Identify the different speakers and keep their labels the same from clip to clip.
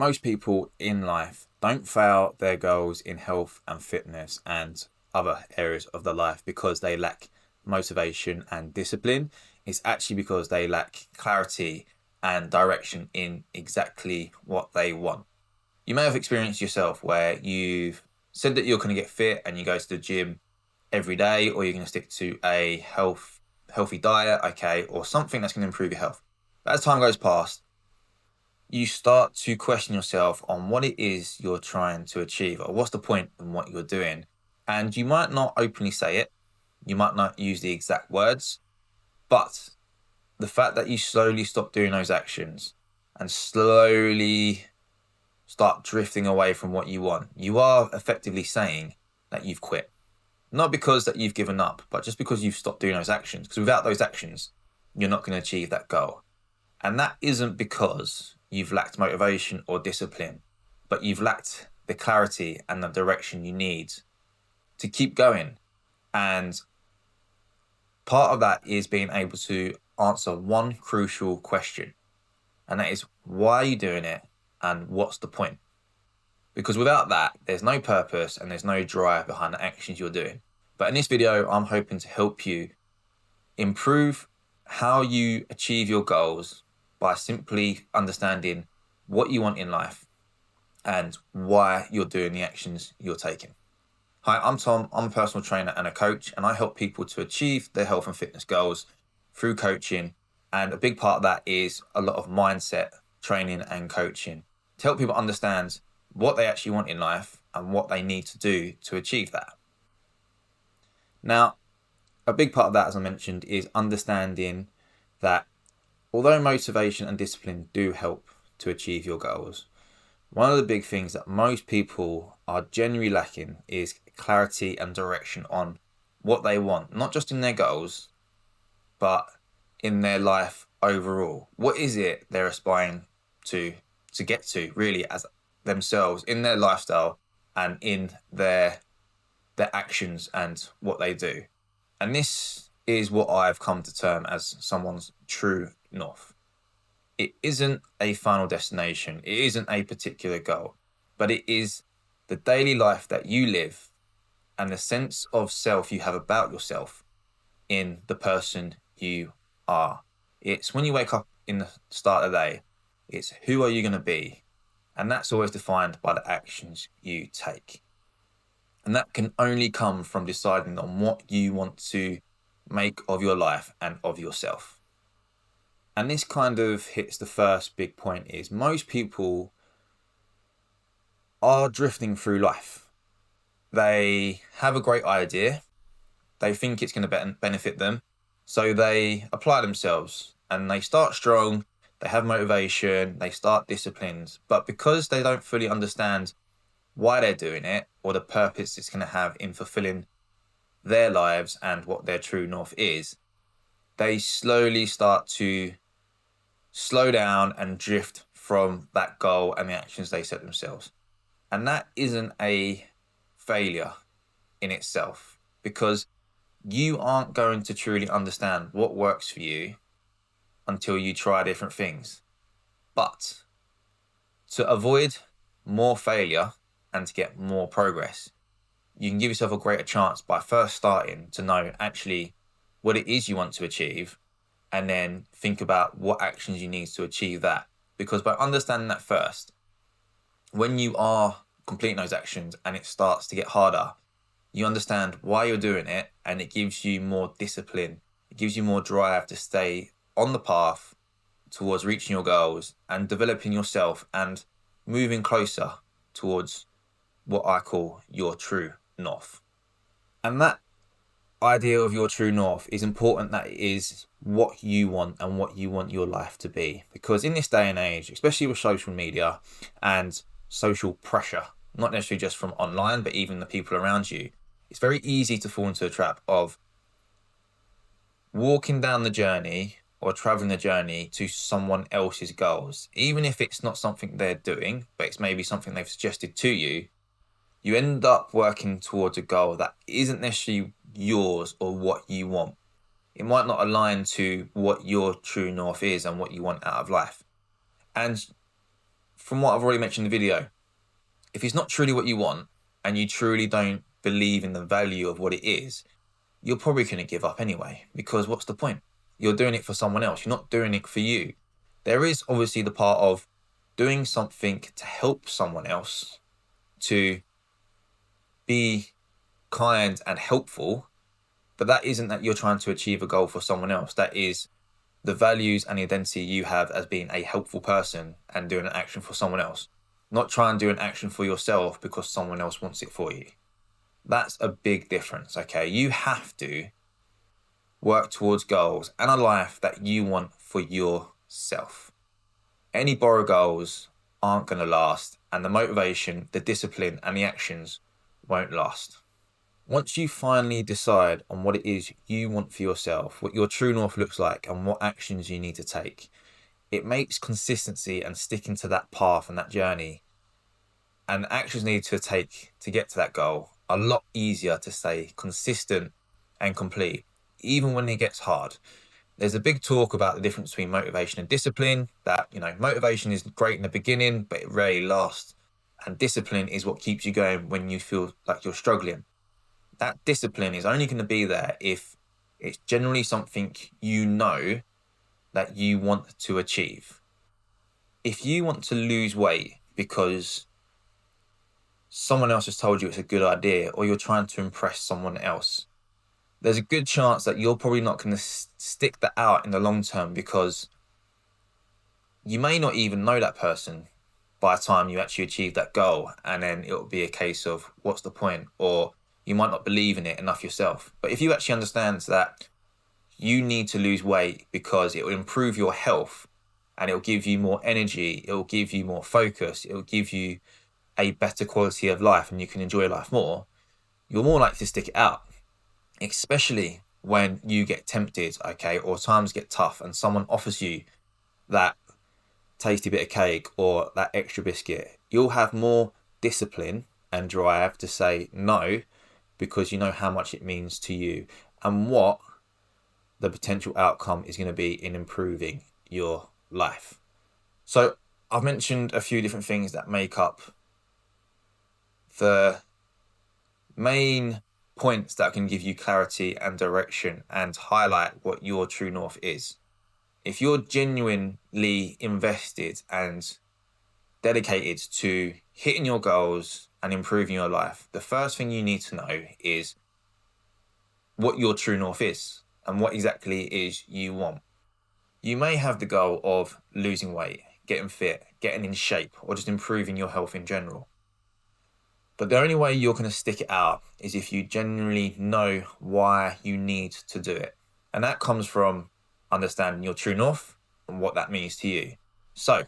Speaker 1: most people in life don't fail their goals in health and fitness and other areas of their life because they lack motivation and discipline. It's actually because they lack clarity and direction in exactly what they want. You may have experienced yourself where you've said that you're going to get fit and you go to the gym every day, or you're going to stick to a healthy diet, okay, or something that's going to improve your health. But as time goes past, you start to question yourself on what it is you're trying to achieve, or what's the point in what you're doing. And you might not openly say it, you might not use the exact words, but the fact that you slowly stop doing those actions and slowly start drifting away from what you want, you are effectively saying that you've quit. Not because that you've given up, but just because you've stopped doing those actions. Because without those actions, you're not going to achieve that goal. And that isn't because you've lacked motivation or discipline, but you've lacked the clarity and the direction you need to keep going. And part of that is being able to answer one crucial question. And that is, why are you doing it? And what's the point? Because without that, there's no purpose and there's no drive behind the actions you're doing. But in this video, I'm hoping to help you improve how you achieve your goals by simply understanding what you want in life and why you're doing the actions you're taking. Hi, I'm Tom. I'm a personal trainer and a coach, and I help people to achieve their health and fitness goals through coaching. And a big part of that is a lot of mindset training and coaching to help people understand what they actually want in life and what they need to do to achieve that. Now, a big part of that, as I mentioned, is understanding that although motivation and discipline do help to achieve your goals, one of the big things that most people are genuinely lacking is clarity and direction on what they want, not just in their goals, but in their life overall. What is it they're aspiring to get to, really, as themselves, in their lifestyle and in their actions and what they do? And this is what I've come to term as someone's true north. It isn't a final destination, it isn't a particular goal, but it is the daily life that you live and the sense of self you have about yourself in the person you are. It's when you wake up in the start of the day, it's who are you going to be? And that's always defined by the actions you take. And that can only come from deciding on what you want to make of your life and of yourself. And this kind of hits the first big point, is most people are drifting through life. They have a great idea. They think it's going to benefit them. So they apply themselves and they start strong. They have motivation. They start disciplines. But because they don't fully understand why they're doing it or the purpose it's going to have in fulfilling their lives and what their true north is, they slowly start to slow down and drift from that goal and the actions they set themselves. And that isn't a failure in itself, because you aren't going to truly understand what works for you until you try different things. But to avoid more failure and to get more progress, you can give yourself a greater chance by first starting to know actually what it is you want to achieve, and then think about what actions you need to achieve that. Because by understanding that first, when you are completing those actions and it starts to get harder, you understand why you're doing it, and it gives you more discipline. It gives you more drive to stay on the path towards reaching your goals and developing yourself and moving closer towards what I call your true north. And that idea of your true north is important, that it is what you want and what you want your life to be. Because in this day and age, especially with social media and social pressure, not necessarily just from online, but even the people around you, it's very easy to fall into a trap of walking down the journey or traveling the journey to someone else's goals. Even if it's not something they're doing, but it's maybe something they've suggested to you, you end up working towards a goal that isn't necessarily yours or what you want. It might not align to what your true north is and what you want out of life. And from what I've already mentioned in the video, if it's not truly what you want and you truly don't believe in the value of what it is, you're probably going to give up anyway, because what's the point? You're doing it for someone else. You're not doing it for you. There is obviously the part of doing something to help someone else, to be kind and helpful, but that isn't that you're trying to achieve a goal for someone else. That is the values and the identity you have as being a helpful person and doing an action for someone else. Not try and do an action for yourself because someone else wants it for you. That's a big difference, okay? You have to work towards goals and a life that you want for yourself. Any borrowed goals aren't going to last, and the motivation, the discipline, and the actions won't last. Once you finally decide on what it is you want for yourself, what your true north looks like, and what actions you need to take, it makes consistency and sticking to that path and that journey and actions needed to take to get to that goal a lot easier to stay consistent and complete, even when it gets hard. There's a big talk about the difference between motivation and discipline, that, motivation is great in the beginning, but it rarely lasts. And discipline is what keeps you going when you feel like you're struggling. That discipline is only going to be there if it's generally something that you want to achieve. If you want to lose weight because someone else has told you it's a good idea, or you're trying to impress someone else, there's a good chance that you're probably not going to stick that out in the long term, because you may not even know that person by the time you actually achieve that goal, and then it'll be a case of what's the point, or you might not believe in it enough yourself. But if you actually understand that you need to lose weight because it will improve your health and it'll give you more energy, it'll give you more focus, it'll give you a better quality of life and you can enjoy life more, you're more likely to stick it out. Especially when you get tempted, okay, or times get tough and someone offers you that tasty bit of cake or that extra biscuit, you'll have more discipline and drive to say no, because you know how much it means to you and what the potential outcome is going to be in improving your life. So I've mentioned a few different things that make up the main points that can give you clarity and direction and highlight what your true north is. If you're genuinely invested and dedicated to hitting your goals and improving your life, the first thing you need to know is what your true north is and what exactly it is you want. You may have the goal of losing weight, getting fit, getting in shape, or just improving your health in general. But the only way you're going to stick it out is if you genuinely know why you need to do it. And that comes from understanding your true north and what that means to you. So,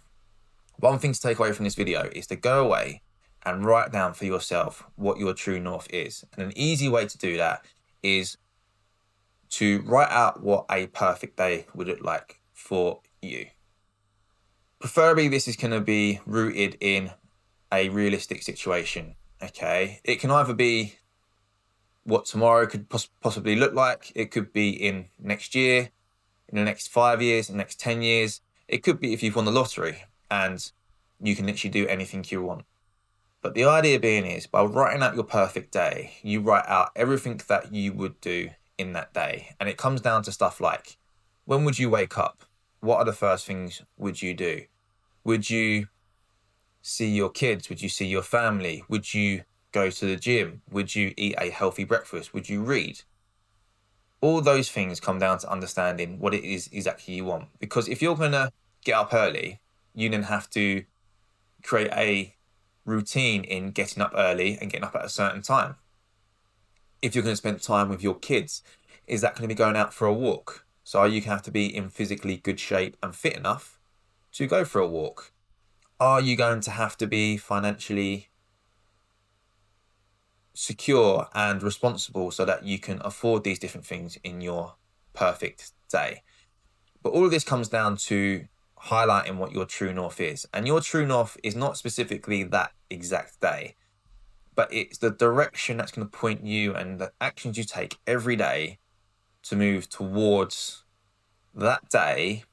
Speaker 1: one thing to take away from this video is to go away and write down for yourself what your true north is. And an easy way to do that is to write out what a perfect day would look like for you. Preferably, this is going to be rooted in a realistic situation. Okay, it can either be what tomorrow could possibly look like. It could be in next year, in the next 5 years, in the next 10 years. It could be if you've won the lottery and you can literally do anything you want. But the idea being is, by writing out your perfect day, you write out everything that you would do in that day. And it comes down to stuff like, when would you wake up? What are the first things would you do? Would you see your kids? Would you see your family? Would you go to the gym? Would you eat a healthy breakfast? Would you read? All those things come down to understanding what it is exactly you want. Because if you're going to get up early, you then have to create a routine in getting up early and getting up at a certain time. If you're going to spend time with your kids, is that going to be going out for a walk? So you have to be in physically good shape and fit enough to go for a walk. Are you going to have to be financially secure and responsible so that you can afford these different things in your perfect day? But all of this comes down to highlighting what your true north is. And your true north is not specifically that exact day, but it's the direction that's going to point you and the actions you take every day to move towards that day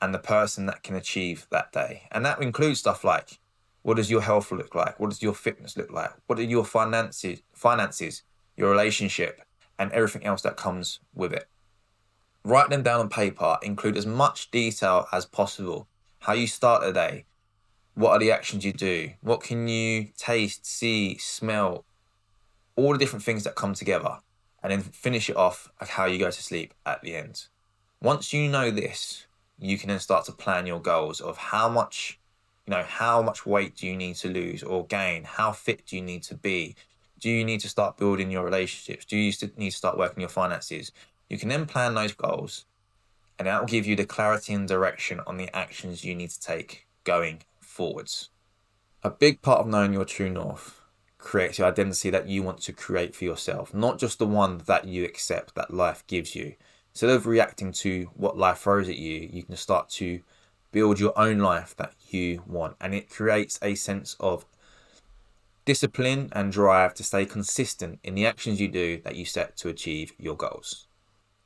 Speaker 1: and the person that can achieve that day. And that includes stuff like What does your health look like? What does your fitness look like? What are your finances, your relationship, and everything else that comes with it? Write them down on paper, include as much detail as possible. How you start the day, what are the actions you do, what can you taste, see, smell, all the different things that come together, and then finish it off at how you go to sleep at the end. Once you know this, you can then start to plan your goals of how much weight do you need to lose or gain? How fit do you need to be? Do you need to start building your relationships? Do you need to start working your finances? You can then plan those goals, and that will give you the clarity and direction on the actions you need to take going forwards. A big part of knowing your true north creates the identity that you want to create for yourself, not just the one that you accept that life gives you. Instead of reacting to what life throws at you, you can start to build your own life that you want, and it creates a sense of discipline and drive to stay consistent in the actions you do that you set to achieve your goals.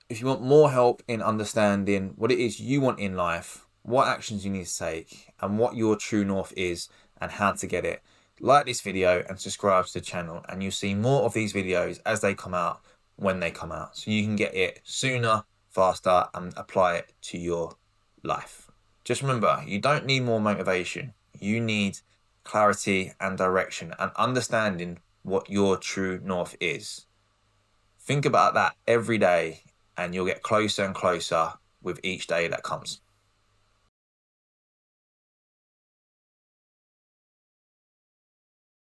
Speaker 1: If you want more help in understanding what it is you want in life, what actions you need to take, and what your true north is and how to get it, like this video and subscribe to the channel, and you'll see more of these videos as they come out when they come out, so you can get it sooner, faster, and apply it to your life. Just remember, you don't need more motivation. You need clarity and direction and understanding what your true north is. Think about that every day, and you'll get closer and closer with each day that comes.